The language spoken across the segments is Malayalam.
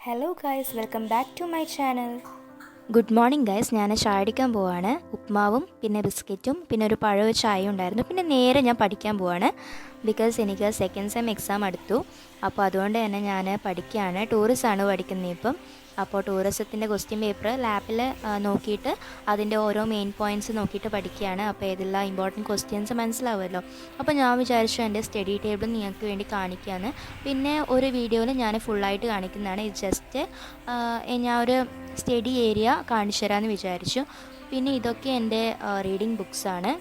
Hello guys, welcome back to my channel. Good morning guys. ഞാൻ ചായ അടിക്കാൻ പോവാണ്. ഉപ്മാവും പിന്നെ ബിസ്ക്കറ്റും പിന്നെ ഒരു പഴവും ചായയും ഉണ്ടായിരുന്നു. പിന്നെ നേരെ ഞാൻ പഠിക്കാൻ പോവാണ്. ബിക്കോസ് എനിക്ക് സെക്കൻഡ് സെം എക്സാം അടുത്തു. അപ്പോൾ അതുകൊണ്ട് തന്നെ ഞാൻ പഠിക്കുകയാണ്. ടൂറിസമാണ് പഠിക്കുന്നത് ഇപ്പം. അപ്പോൾ ടൂറിസത്തിൻ്റെ ക്വസ്റ്റ്യൻ പേപ്പർ ലാപ്പിൽ നോക്കിയിട്ട് അതിൻ്റെ ഓരോ മെയിൻ പോയിൻറ്റ്സ് നോക്കിയിട്ട് പഠിക്കുകയാണ്. അപ്പോൾ ഏതെല്ലാം ഇമ്പോർട്ടൻറ്റ് ക്വസ്റ്റ്യൻസ് മനസ്സിലാവുമല്ലോ. അപ്പോൾ ഞാൻ വിചാരിച്ചു എൻ്റെ സ്റ്റഡി ടേബിൾ നിങ്ങൾക്ക് വേണ്ടി കാണിക്കുകയാണ്. പിന്നെ ഒരു വീഡിയോയിൽ ഞാൻ ഫുള്ളായിട്ട് കാണിക്കുന്നതാണ്. ഇത് ജസ്റ്റ് ഞാൻ ഒരു സ്റ്റഡി ഏരിയ കാണിച്ചു തരാമെന്ന് വിചാരിച്ചു. പിന്നെ ഇതൊക്കെ എൻ്റെ റീഡിങ് ബുക്സാണ്.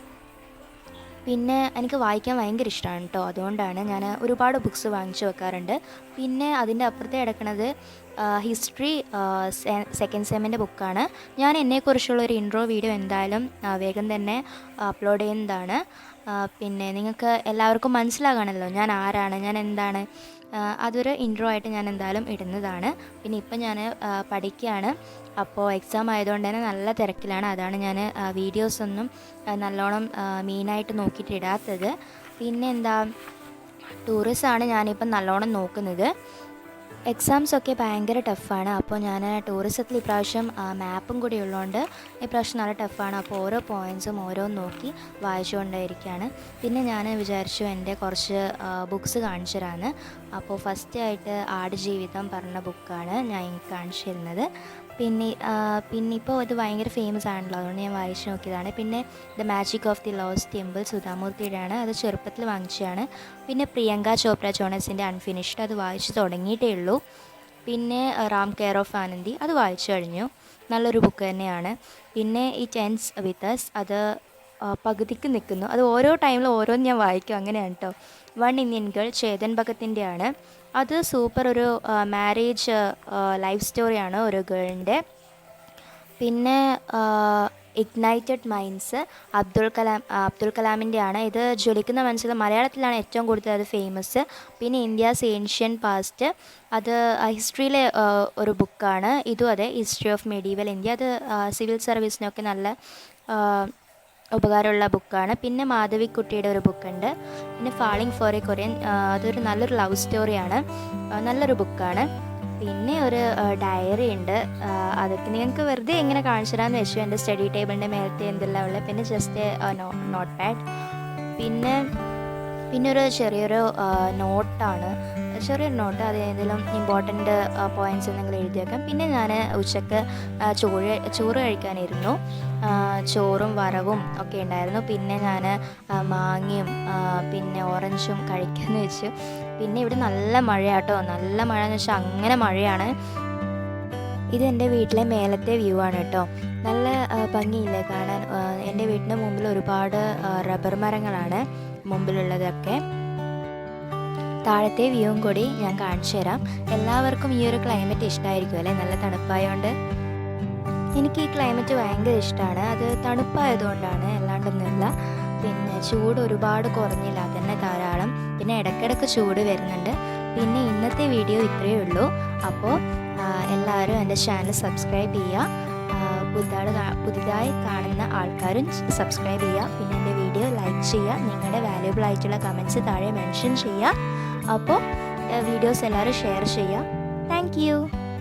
പിന്നെ എനിക്ക് വായിക്കാൻ ഭയങ്കര ഇഷ്ടമാണ് കേട്ടോ. അതുകൊണ്ടാണ് ഞാൻ ഒരുപാട് ബുക്സ് വാങ്ങിച്ചു വെക്കാറുണ്ട്. പിന്നെ അതിൻ്റെ അപ്പുറത്തെ കിടക്കുന്നത് ഹിസ്റ്ററി സെക്കൻഡ് സെമ്മിൻ്റെ ബുക്കാണ്. ഞാൻ എന്നെക്കുറിച്ചുള്ളൊരു ഇൻട്രോ വീഡിയോ എന്തായാലും വേഗം തന്നെ അപ്ലോഡ് ചെയ്യുന്നതാണ്. പിന്നെ നിങ്ങൾക്ക് എല്ലാവർക്കും മനസ്സിലാകണമല്ലോ ഞാൻ ആരാണ്, ഞാൻ എന്താണ്. അതൊരു ഇൻട്രോ ആയിട്ട് ഞാൻ എന്തായാലും ഇടുന്നതാണ്. പിന്നെ ഇപ്പം ഞാൻ പഠിക്കുകയാണ്. അപ്പോൾ എക്സാം ആയതുകൊണ്ട് തന്നെ നല്ല തിരക്കിലാണ്. അതാണ് ഞാൻ വീഡിയോസൊന്നും നല്ലോണം മെയിനായിട്ട് നോക്കിയിട്ട് ഇടാത്തത്. പിന്നെ എന്താ, ടൂറിസമാണ് ഞാനിപ്പം നല്ലോണം നോക്കുന്നത്. എക്സാംസൊക്കെ ഭയങ്കര ടഫാണ്. അപ്പോൾ ഞാൻ ടൂറിസത്തിൽ ഇപ്രാവശ്യം മാപ്പും കൂടി ഉള്ളതുകൊണ്ട് ഇപ്രാവശ്യം നല്ല ടഫാണ്. അപ്പോൾ ഓരോ പോയിൻറ്റ്സും ഓരോന്ന് നോക്കി വായിച്ചുകൊണ്ടേയിരിക്കുകയാണ്. പിന്നെ ഞാൻ വിചാരിച്ചു എൻ്റെ കുറച്ച് ബുക്സ് കാണിച്ചു തരാമെന്ന്. അപ്പോൾ ഫസ്റ്റ് ആയിട്ട് ആടുജീവിതം പറഞ്ഞ ബുക്കാണ് ഞാൻ കാണിച്ചു തരുന്നത്. പിന്നെ ഇപ്പോൾ ഇത് ഭയങ്കര ഫേമസ് ആണല്ലോ, അതുകൊണ്ട് ഞാൻ വായിച്ചു നോക്കിയതാണ്. പിന്നെ the magic of the lost temple സുധാമൂർത്തിയുടെയാണ്. അത് ചെറുപ്പത്തിൽ വാങ്ങിച്ചതാണ്. പിന്നെ പ്രിയങ്ക ചോപ്ര ജോണസിൻ്റെ അൺഫിനിഷ്ഡ്, അത് വായിച്ചു തുടങ്ങിയിട്ടേ ഉള്ളൂ. പിന്നെ റാം കെയർ ഓഫ് ആനന്ദി, അത് വായിച്ചു കഴിഞ്ഞു. നല്ലൊരു ബുക്ക് തന്നെയാണ്. പിന്നെ ഇറ്റ് എൻഡ്സ് വിത്ത് അസ്, അത് പകുതിക്ക് നിൽക്കുന്നു. അത് ഓരോ ടൈമിലും ഓരോന്ന് ഞാൻ വായിക്കും, അങ്ങനെയാണ് കേട്ടോ. വൺ ഇന്ത്യൻ ഗേൾ ചേതൻ ഭഗത്തിൻ്റെയാണ്. അത് സൂപ്പർ ഒരു മാരേജ് ലൈഫ് സ്റ്റോറിയാണ് ഒരു ഗേളിൻ്റെ. പിന്നെ ഇഗ്നൈറ്റഡ് മൈൻഡ്സ് അബ്ദുൽ കലാമിൻ്റെയാണ്. ഇത് ജ്വലിക്കുന്ന മനസ്സിൽ മലയാളത്തിലാണ് ഏറ്റവും കൂടുതൽ അത് ഫേമസ്. പിന്നെ ഇന്ത്യാസ് ഏൻഷ്യൻ പാസ്റ്റ്, അത് ഹിസ്റ്ററിയിലെ ഒരു ബുക്കാണ്. ഇതും അതെ, ഹിസ്റ്ററി ഓഫ് മെഡീവൽ ഇന്ത്യ. അത് സിവിൽ സർവീസിനൊക്കെ നല്ല ഉപകാരമുള്ള ബുക്കാണ്. പിന്നെ മാധവിക്കുട്ടിയുടെ ഒരു ബുക്കുണ്ട്. പിന്നെ ഫാളിങ് ഫോർ എ കൊറിയൻ, അതൊരു നല്ലൊരു ലവ് സ്റ്റോറിയാണ്, നല്ലൊരു ബുക്കാണ്. പിന്നെ ഒരു ഡയറി ഉണ്ട്. അതൊക്കെ നിങ്ങൾക്ക് വെറുതെ എങ്ങനെ കാണിച്ചു തരാമെന്ന് വെച്ചു. എൻ്റെ സ്റ്റഡി ടേബിളിൻ്റെ മേലത്തെ എന്തെല്ലാം ഉള്ളത്. പിന്നെ ജസ്റ്റ് നോട്ട് പാഡ്. പിന്നെ ഒരു ചെറിയൊരു നോട്ടാണ്, ചെറിയൊരു നോട്ട്. അത് ഏതെങ്കിലും ഇമ്പോർട്ടൻ്റ് പോയിൻറ്റ്സ് എന്തെങ്കിലും എഴുതി വെക്കാം. പിന്നെ ഞാൻ ഉച്ചക്ക് ചോറ് കഴിക്കാനിരുന്നു. ചോറും വറവും ഒക്കെ ഉണ്ടായിരുന്നു. പിന്നെ ഞാൻ മാങ്ങയും പിന്നെ ഓറഞ്ചും കഴിക്കാമെന്ന് വെച്ചു. പിന്നെ ഇവിടെ നല്ല മഴയാട്ടോ, നല്ല മഴ എന്ന് വെച്ചാൽ അങ്ങനെ മഴയാണ്. ഇത് എൻ്റെ വീട്ടിലെ മേലത്തെ വ്യൂ ആണ് കേട്ടോ. നല്ല ഭംഗിയില്ലേ കാണാൻ. എൻ്റെ വീടിൻ്റെ മുമ്പിൽ ഒരുപാട് റബ്ബർ മരങ്ങളാണ് മുമ്പിലുള്ളതൊക്കെ. താഴത്തെ വ്യൂവും കൂടി ഞാൻ കാണിച്ചു തരാം. എല്ലാവർക്കും ഈ ഒരു ക്ലൈമറ്റ് ഇഷ്ടമായിരിക്കും അല്ലേ, നല്ല തണുപ്പായതുകൊണ്ട്. എനിക്ക് ഈ ക്ലൈമറ്റ് ഭയങ്കര ഇഷ്ടമാണ്. അത് തണുപ്പായതുകൊണ്ടാണ്, അല്ലാണ്ടൊന്നുമില്ല. പിന്നെ ചൂട് ഒരുപാട് കുറഞ്ഞില്ല, അതന്നെ ധാരാളം. പിന്നെ ഇടയ്ക്കിടയ്ക്ക് ചൂട് വരുന്നുണ്ട്. പിന്നെ ഇന്നത്തെ വീഡിയോ ഇത്രയേ ഉള്ളൂ. അപ്പോൾ എല്ലാവരും എൻ്റെ ചാനൽ സബ്സ്ക്രൈബ് ചെയ്യുക. പുതിയതായി കാണുന്ന ആൾക്കാരും സബ്സ്ക്രൈബ് ചെയ്യുക. പിന്നെ എൻ്റെ വീഡിയോ ലൈക്ക് ചെയ്യുക. നിങ്ങളുടെ വാല്യുബിൾ ആയിട്ടുള്ള കമൻറ്റ്സ് താഴെ മെൻഷൻ ചെയ്യുക. അപ്പോൾ വീഡിയോസ് എല്ലാവരും ഷെയർ ചെയ്യുക. Thank you.